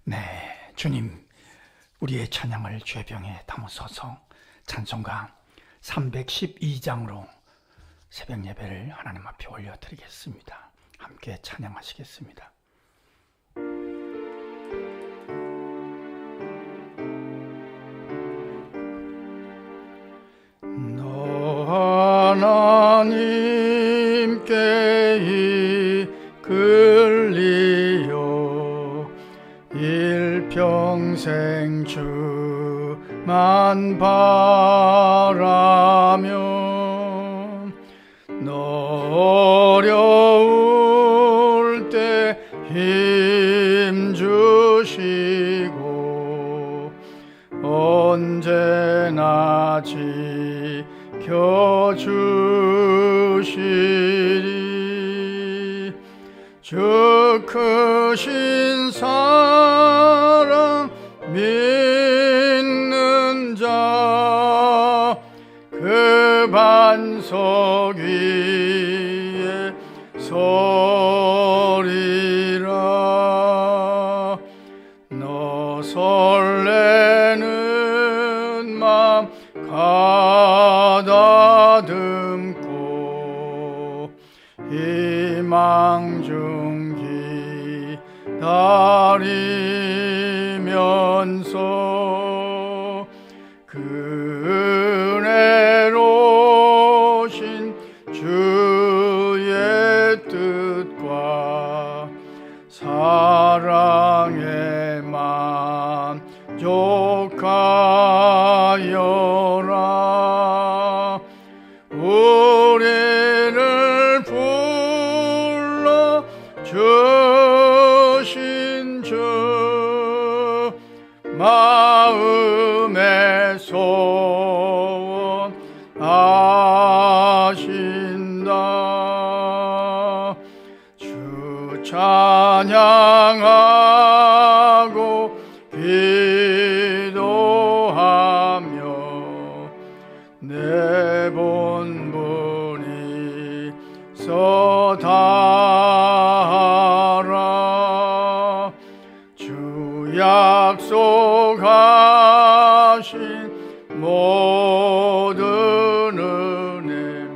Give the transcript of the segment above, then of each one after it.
네, 주님, 우리의 찬양을 죄병에 담으소서. 찬송가 312장으로 새벽 예배를 하나님 앞에 올려드리겠습니다. 함께 찬양하시겠습니다. 너 하나님께 이끌리어 일평생 주만 바라며 너 어려울 때 힘 주시고 언제나 지켜주시리. 주 크신 사랑 믿는 자 그 반석 위에 서리라. 너 설레는 맘 가다듬고 희망 중 기다리면서 그 은혜로신 주의 뜻과 사랑에 만족하여라. 우리를 불러 주신 주 마음의 소원 아신다. 주 찬양하고 기도하며 내 본분이 서다하라. 주 약속하신 모든 은혜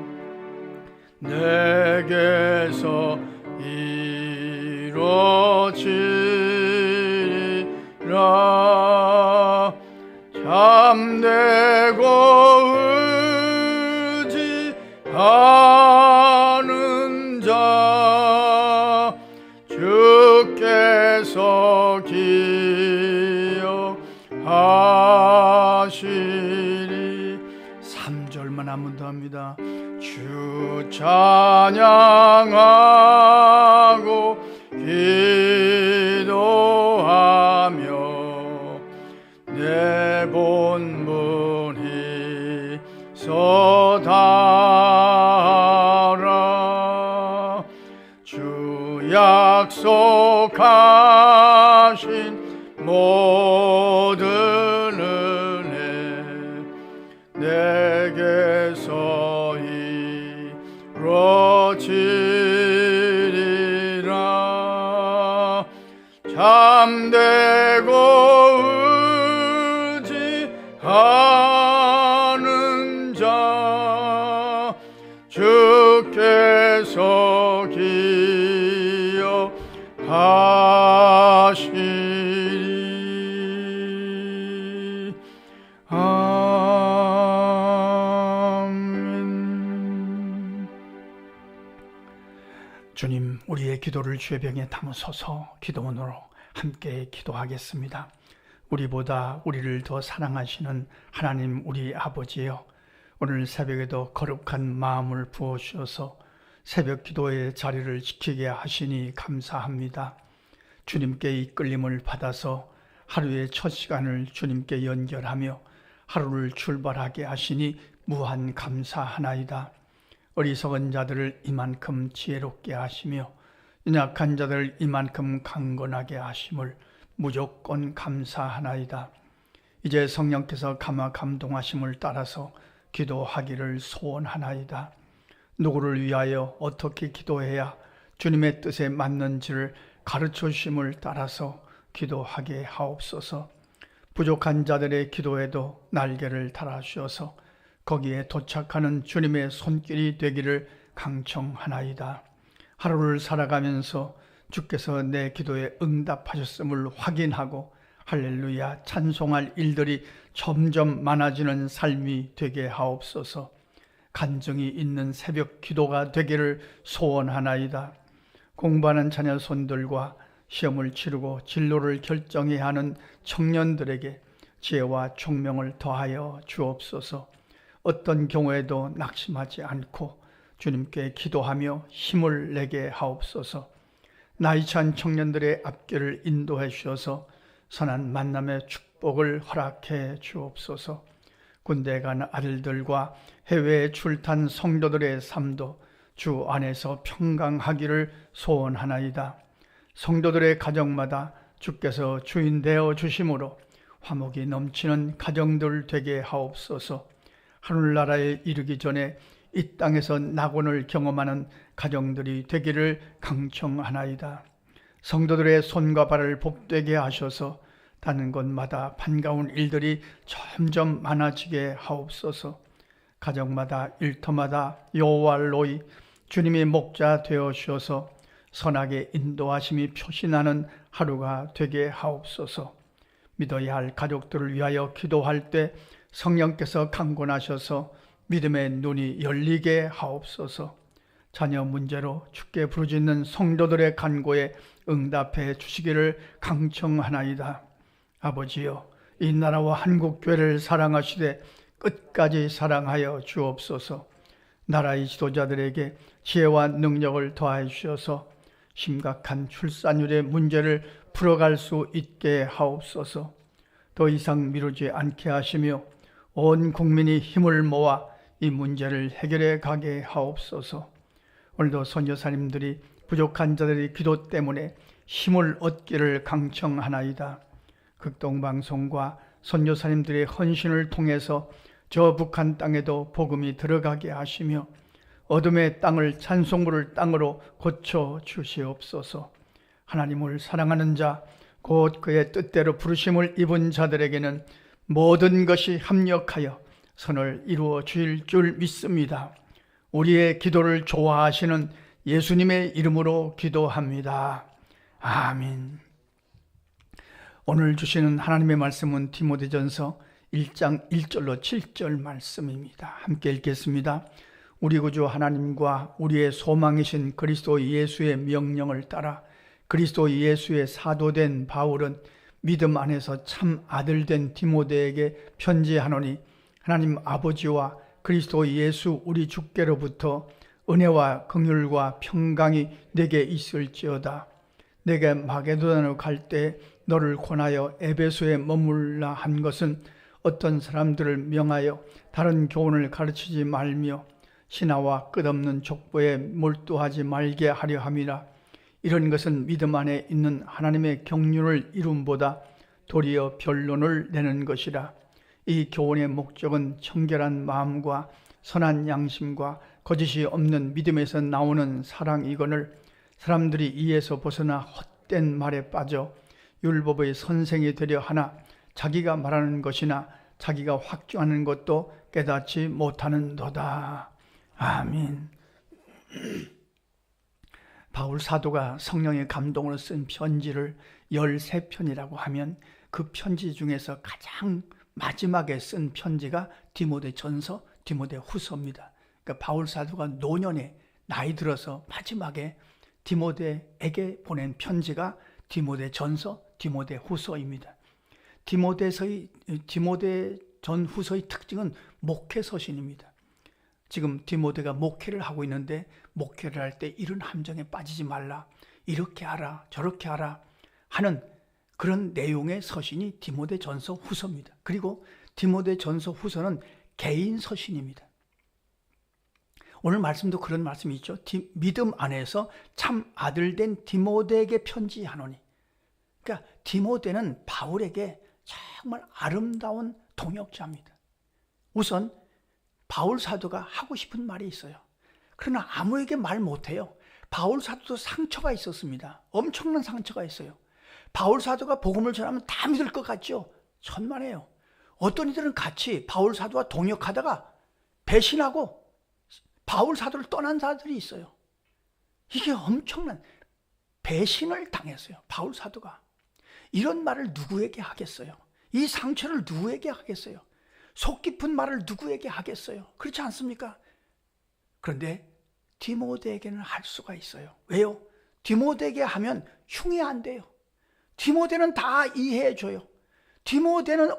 내게서 이루어지리라. 참되고 의지하는 자 주께서 기억하시리. 3절만 한번 더 합니다. 주 찬양하고 기도하며 내 본분이 서다하라. 주 약속하신 모든 은혜 내게서 이루어지리라. 참되고 의지하는 자 주께서 기억하시리. 아멘. 주님, 우리의 기도를 죄병에 담으소서. 기도문으로 함께 기도하겠습니다. 우리보다 우리를 더 사랑하시는 하나님 우리 아버지여, 오늘 새벽에도 거룩한 마음을 부어주셔서 새벽 기도의 자리를 지키게 하시니 감사합니다. 주님께 이끌림을 받아서 하루의 첫 시간을 주님께 연결하며 하루를 출발하게 하시니 무한 감사하나이다. 어리석은 자들을 이만큼 지혜롭게 하시며 연약한 자들을 이만큼 강건하게 하심을 무조건 감사하나이다. 이제 성령께서 감동하심을 따라서 기도하기를 소원하나이다. 누구를 위하여 어떻게 기도해야 주님의 뜻에 맞는지를 가르쳐 주심을 따라서 기도하게 하옵소서. 부족한 자들의 기도에도 날개를 달아주셔서 거기에 도착하는 주님의 손길이 되기를 강청하나이다. 하루를 살아가면서 주께서 내 기도에 응답하셨음을 확인하고 할렐루야 찬송할 일들이 점점 많아지는 삶이 되게 하옵소서. 간증이 있는 새벽 기도가 되기를 소원하나이다. 공부하는 자녀 손들과 시험을 치르고 진로를 결정해야 하는 청년들에게 지혜와 총명을 더하여 주옵소서. 어떤 경우에도 낙심하지 않고 주님께 기도하며 힘을 내게 하옵소서. 나이 찬 청년들의 앞길을 인도해 주셔서 선한 만남의 축복을 허락해 주옵소서. 군대 간 아들들과 해외에 출탄 성도들의 삶도 주 안에서 평강하기를 소원하나이다. 성도들의 가정마다 주께서 주인 되어 주심으로 화목이 넘치는 가정들 되게 하옵소서. 하늘나라에 이르기 전에 이 땅에서 낙원을 경험하는 가정들이 되기를 강청하나이다. 성도들의 손과 발을 복되게 하셔서 다른 곳마다 반가운 일들이 점점 많아지게 하옵소서. 가정마다 일터마다 여호와로이 주님이 목자 되어 주셔서 선하게 인도하심이 표시나는 하루가 되게 하옵소서. 믿어야 할 가족들을 위하여 기도할 때 성령께서 강권하셔서 믿음의 눈이 열리게 하옵소서. 자녀 문제로 주께 부르짖는 성도들의 간구에 응답해 주시기를 강청하나이다. 아버지여, 이 나라와 한국교회를 사랑하시되 끝까지 사랑하여 주옵소서. 나라의 지도자들에게 지혜와 능력을 더하여 주셔서 심각한 출산율의 문제를 풀어갈 수 있게 하옵소서. 더 이상 미루지 않게 하시며 온 국민이 힘을 모아 이 문제를 해결해 가게 하옵소서. 오늘도 선교사님들이 부족한 자들의 기도 때문에 힘을 얻기를 강청하나이다. 극동방송과 선교사님들의 헌신을 통해서 저 북한 땅에도 복음이 들어가게 하시며 어둠의 땅을 찬송부를 땅으로 고쳐 주시옵소서. 하나님을 사랑하는 자, 곧 그의 뜻대로 부르심을 입은 자들에게는 모든 것이 합력하여 선을 이루어 주실 줄 믿습니다. 우리의 기도를 좋아하시는 예수님의 이름으로 기도합니다. 아멘. 오늘 주시는 하나님의 말씀은 디모데전서 1장 1절로 7절 말씀입니다. 함께 읽겠습니다. 우리 구주 하나님과 우리의 소망이신 그리스도 예수의 명령을 따라 그리스도 예수의 사도된 바울은 믿음 안에서 참 아들된 디모데에게 편지하노니 하나님 아버지와 그리스도 예수 우리 주께로부터 은혜와 긍휼과 평강이 내게 있을지어다. 내게 마게도냐로 갈 때 너를 권하여 에베소에 머물라 한 것은 어떤 사람들을 명하여 다른 교훈을 가르치지 말며 신하와 끝없는 족보에 몰두하지 말게 하려 함이라. 이런 것은 믿음 안에 있는 하나님의 경륜을 이룸보다 도리어 변론을 내는 것이라. 이 교훈의 목적은 청결한 마음과 선한 양심과 거짓이 없는 믿음에서 나오는 사랑이거늘 사람들이 이에서 벗어나 헛된 말에 빠져 율법의 선생이 되려 하나 자기가 말하는 것이나 자기가 확증하는 것도 깨닫지 못하는도다. 아멘. 바울 사도가 성령의 감동으로 쓴 편지를 13편이라고 하면 그 편지 중에서 가장 마지막에 쓴 편지가 디모데전서, 디모데후서입니다. 그러니까 바울 사도가 노년에 나이 들어서 마지막에 디모데에게 보낸 편지가 디모데전서, 디모데후서입니다. 디모데전후서의 특징은 목회서신입니다. 지금 디모데가 목회를 하고 있는데 목회를 할 때 이런 함정에 빠지지 말라, 이렇게 하라, 저렇게 하라 하는 그런 내용의 서신이 디모데전서 후서입니다. 그리고 디모데전서 후서는 개인 서신입니다. 오늘 말씀도 그런 말씀이 있죠. 믿음 안에서 참 아들된 디모데에게 편지하노니. 그러니까 디모데는 바울에게 정말 아름다운 동역자입니다. 우선 바울 사도가 하고 싶은 말이 있어요. 그러나 아무에게 말 못해요. 바울 사도도 상처가 있었습니다. 엄청난 상처가 있어요. 바울 사도가 복음을 전하면 다 믿을 것 같죠? 천만에요. 어떤 이들은 같이 바울 사도와 동역하다가 배신하고 바울 사도를 떠난 자들이 있어요. 이게 엄청난 배신을 당했어요. 바울 사도가. 이런 말을 누구에게 하겠어요? 이 상처를 누구에게 하겠어요? 속 깊은 말을 누구에게 하겠어요? 그렇지 않습니까? 그런데 디모데에게는 할 수가 있어요. 왜요? 디모데에게 하면 흉이 안 돼요. 디모데는 다 이해해줘요. 디모데는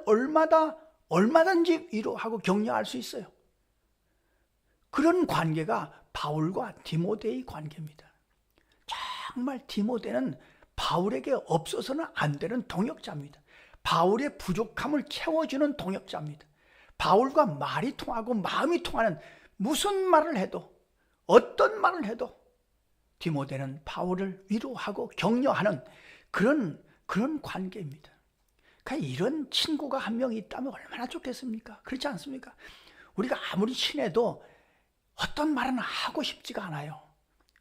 얼마든지 위로하고 격려할 수 있어요. 그런 관계가 바울과 디모데의 관계입니다. 정말 디모데는 바울에게 없어서는 안 되는 동역자입니다. 바울의 부족함을 채워주는 동역자입니다. 바울과 말이 통하고 마음이 통하는 무슨 말을 해도 어떤 말을 해도 디모데는 바울을 위로하고 격려하는 그런 관계입니다. 그러니까 이런 친구가 한 명 있다면 얼마나 좋겠습니까? 그렇지 않습니까? 우리가 아무리 친해도 어떤 말은 하고 싶지가 않아요.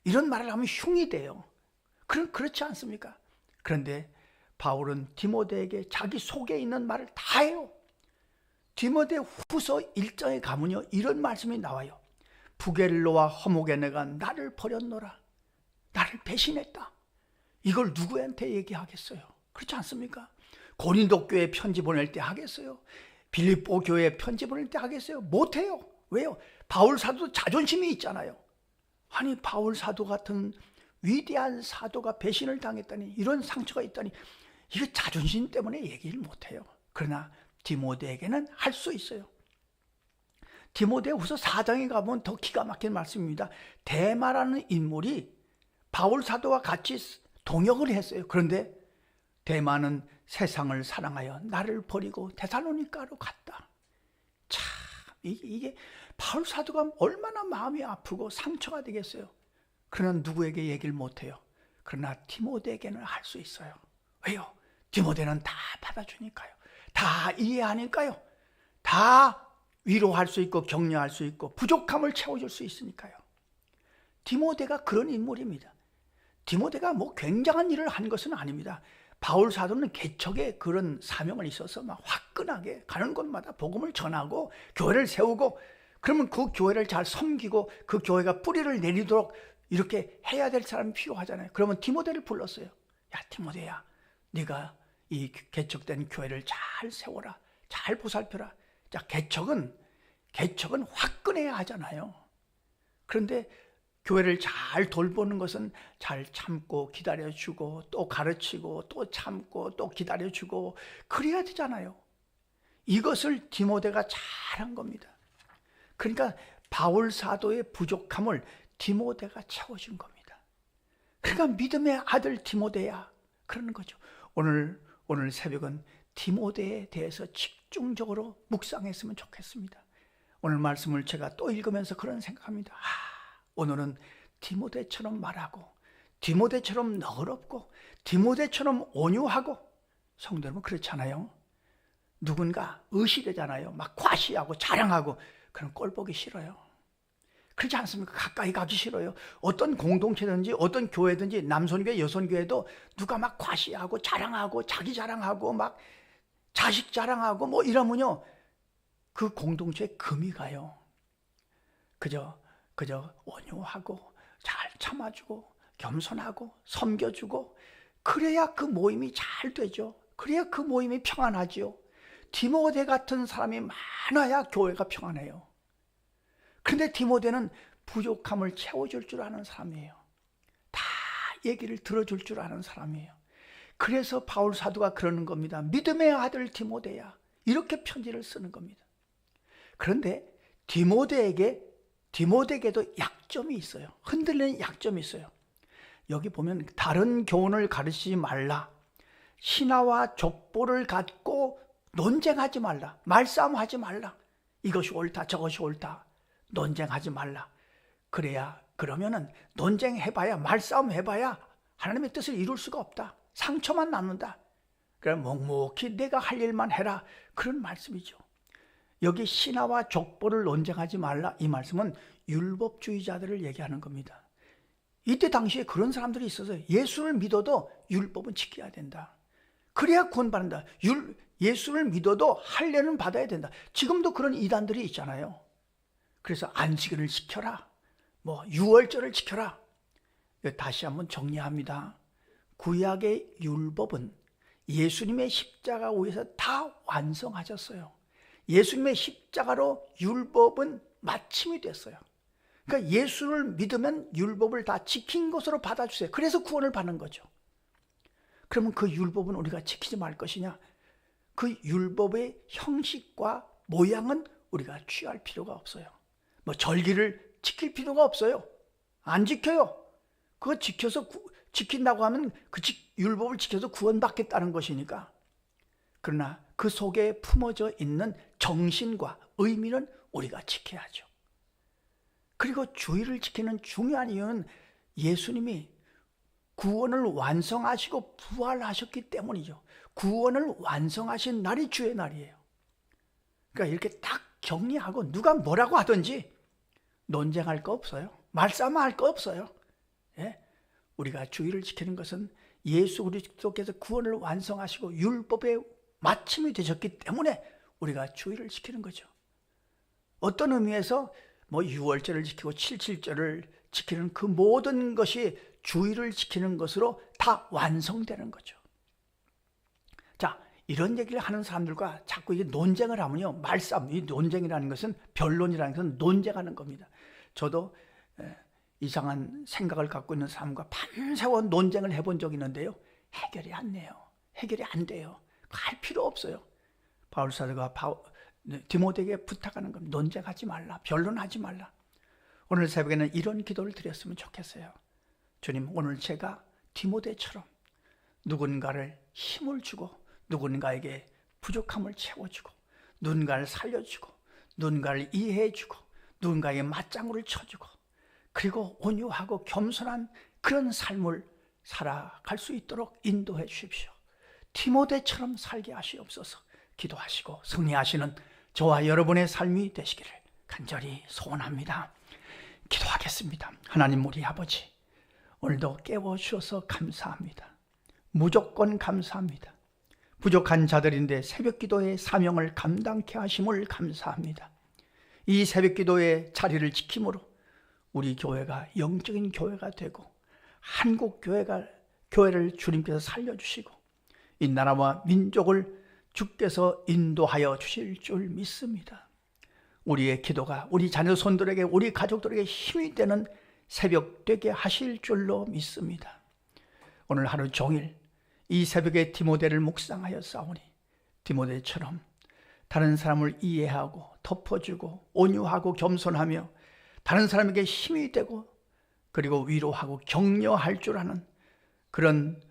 이런 말을 하면 흉이 돼요. 그렇지 않습니까? 그런데 바울은 디모데에게 자기 속에 있는 말을 다 해요. 디모데 후서 1장에 가면요, 이런 말씀이 나와요. 부겔로와 허모게네가 나를 버렸노라. 나를 배신했다. 이걸 누구한테 얘기하겠어요? 그렇지 않습니까? 고린도 교회 편지 보낼 때 하겠어요? 빌립보 교회 편지 보낼 때 하겠어요? 못해요. 왜요? 바울 사도도 자존심이 있잖아요. 아니, 바울 사도 같은 위대한 사도가 배신을 당했다니, 이런 상처가 있다니, 이거 자존심 때문에 얘기를 못해요. 그러나 디모데에게는 할 수 있어요. 디모데후서 4장에 가보면 더 기가 막힌 말씀입니다. 데마라는 인물이 바울 사도와 같이 동역을 했어요. 그런데 데마는 세상을 사랑하여 나를 버리고 데살로니가로 갔다. 참, 이게 바울 사도가 얼마나 마음이 아프고 상처가 되겠어요. 그러나 누구에게 얘기를 못해요. 그러나 디모데에게는 할 수 있어요. 왜요? 디모데는 다 받아주니까요. 다 이해하니까요. 다 위로할 수 있고 격려할 수 있고 부족함을 채워줄 수 있으니까요. 디모데가 그런 인물입니다. 디모데가 뭐 굉장한 일을 한 것은 아닙니다. 바울 사도는 개척에 그런 사명을 있어서 막 화끈하게 가는 곳마다 복음을 전하고 교회를 세우고, 그러면 그 교회를 잘 섬기고 그 교회가 뿌리를 내리도록 이렇게 해야 될 사람이 필요하잖아요. 그러면 디모데를 불렀어요. 야, 디모데야, 네가 이 개척된 교회를 잘 세워라. 잘 보살펴라. 자, 개척은 화끈해야 하잖아요. 그런데 교회를 잘 돌보는 것은 잘 참고 기다려주고 또 가르치고 또 참고 또 기다려주고 그래야 되잖아요. 이것을 디모데가 잘한 겁니다. 그러니까 바울 사도의 부족함을 디모데가 채워준 겁니다. 그러니까 믿음의 아들 디모데야, 그러는 거죠. 오늘 새벽은 디모데에 대해서 집중적으로 묵상했으면 좋겠습니다. 오늘 말씀을 제가 또 읽으면서 그런 생각합니다. 오늘은 디모데처럼 말하고 디모데처럼 너그럽고 디모데처럼 온유하고, 성도 여러분 그렇잖아요. 누군가 의시되잖아요. 막 과시하고 자랑하고, 그런 꼴 보기 싫어요. 그렇지 않습니까? 가까이 가기 싫어요. 어떤 공동체든지 어떤 교회든지 남선교회 여선교회도 누가 막 과시하고 자랑하고 자기 자랑하고 막 자식 자랑하고 뭐 이러면요, 그 공동체에 금이 가요. 그저 온유하고 잘 참아주고 겸손하고 섬겨주고, 그래야 그 모임이 잘 되죠. 그래야 그 모임이 평안하지요. 디모데 같은 사람이 많아야 교회가 평안해요. 그런데 디모데는 부족함을 채워줄 줄 아는 사람이에요. 다 얘기를 들어줄 줄 아는 사람이에요. 그래서 바울 사도가 그러는 겁니다. 믿음의 아들 디모데야, 이렇게 편지를 쓰는 겁니다. 그런데 디모데에게도 약점이 있어요. 흔들리는 약점이 있어요. 여기 보면 다른 교훈을 가르치지 말라, 신하와 족보를 갖고 논쟁하지 말라, 말싸움하지 말라, 이것이 옳다 저것이 옳다 논쟁하지 말라. 그러면은 논쟁해봐야, 말싸움해봐야 하나님의 뜻을 이룰 수가 없다. 상처만 남는다. 그럼 묵묵히 내가 할 일만 해라, 그런 말씀이죠. 여기 신하와 족보를 논쟁하지 말라, 이 말씀은 율법주의자들을 얘기하는 겁니다. 이때 당시에 그런 사람들이 있어서 예수를 믿어도 율법은 지켜야 된다. 그래야 구원받는다. 예수를 믿어도 할례는 받아야 된다. 지금도 그런 이단들이 있잖아요. 그래서 안식일을 지켜라, 뭐 유월절을 지켜라. 다시 한번 정리합니다. 구약의 율법은 예수님의 십자가 위에서 다 완성하셨어요. 예수님의 십자가로 율법은 마침이 됐어요. 그러니까 예수를 믿으면 율법을 다 지킨 것으로 받아주세요. 그래서 구원을 받는 거죠. 그러면 그 율법은 우리가 지키지 말 것이냐? 그 율법의 형식과 모양은 우리가 취할 필요가 없어요. 뭐 절기를 지킬 필요가 없어요. 안 지켜요. 그거 지킨다고 하면 그 율법을 지켜서 구원받겠다는 것이니까. 그러나 그 속에 품어져 있는 정신과 의미는 우리가 지켜야죠. 그리고 주일을 지키는 중요한 이유는 예수님이 구원을 완성하시고 부활하셨기 때문이죠. 구원을 완성하신 날이 주의 날이에요. 그러니까 이렇게 딱 정리하고 누가 뭐라고 하든지 논쟁할 거 없어요. 말싸움할 거 없어요. 예? 우리가 주일을 지키는 것은 예수 그리스도께서 구원을 완성하시고 율법의 마침이 되셨기 때문에 우리가 주일을 지키는 거죠. 어떤 의미에서 뭐 유월절을 지키고 칠칠절을 지키는 그 모든 것이 주일을 지키는 것으로 다 완성되는 거죠. 자, 이런 얘기를 하는 사람들과 자꾸 이게 논쟁을 하면요, 말싸움, 이 논쟁이라는 것은, 변론이라는 것은 논쟁하는 겁니다. 저도 이상한 생각을 갖고 있는 사람과 밤새워 논쟁을 해본 적이 있는데요, 해결이 안 돼요. 해결이 안 돼요. 할 필요 없어요. 바울 사도가 디모데에게 부탁하는 겁니다. 논쟁하지 말라, 변론하지 말라. 오늘 새벽에는 이런 기도를 드렸으면 좋겠어요. 주님, 오늘 제가 디모데처럼 누군가를 힘을 주고 누군가에게 부족함을 채워주고 누군가를 살려주고 누군가를 이해해주고 누군가에게 맞장구를 쳐주고 그리고 온유하고 겸손한 그런 삶을 살아갈 수 있도록 인도해 주십시오. 디모데처럼 살게 하시옵소서. 기도하시고 승리하시는 저와 여러분의 삶이 되시기를 간절히 소원합니다. 기도하겠습니다. 하나님, 우리 아버지, 오늘도 깨워주셔서 감사합니다. 무조건 감사합니다. 부족한 자들인데 새벽기도의 사명을 감당케 하심을 감사합니다. 이 새벽기도의 자리를 지킴으로 우리 교회가 영적인 교회가 되고 한국 교회를 주님께서 살려주시고 이 나라와 민족을 주께서 인도하여 주실 줄 믿습니다. 우리의 기도가 우리 자녀 손들에게 우리 가족들에게 힘이 되는 새벽 되게 하실 줄로 믿습니다. 오늘 하루 종일 이 새벽에 디모데를 묵상하여 싸우니 디모데처럼 다른 사람을 이해하고 덮어주고 온유하고 겸손하며 다른 사람에게 힘이 되고 그리고 위로하고 격려할 줄 아는 그런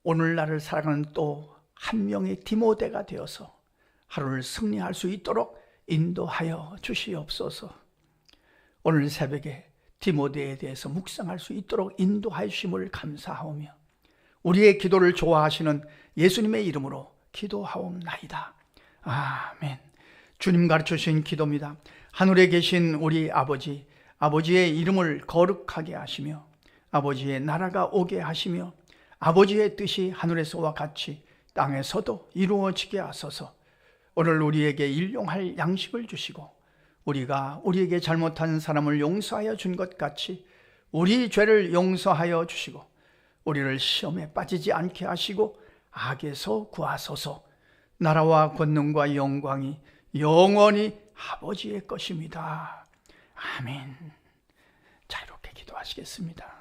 오늘날을 살아가는 또 한 명의 디모데가 되어서 하루를 승리할 수 있도록 인도하여 주시옵소서. 오늘 새벽에 디모데에 대해서 묵상할 수 있도록 인도하여 주심을 감사하오며 우리의 기도를 좋아하시는 예수님의 이름으로 기도하옵나이다. 아멘. 주님 가르쳐주신 기도입니다. 하늘에 계신 우리 아버지, 아버지의 이름을 거룩하게 하시며 아버지의 나라가 오게 하시며 아버지의 뜻이 하늘에서와 같이 땅에서도 이루어지게 하소서. 오늘 우리에게 일용할 양식을 주시고 우리가 우리에게 잘못한 사람을 용서하여 준 것 같이 우리 죄를 용서하여 주시고 우리를 시험에 빠지지 않게 하시고 악에서 구하소서. 나라와 권능과 영광이 영원히 아버지의 것입니다. 아멘. 자, 이렇게 기도하시겠습니다.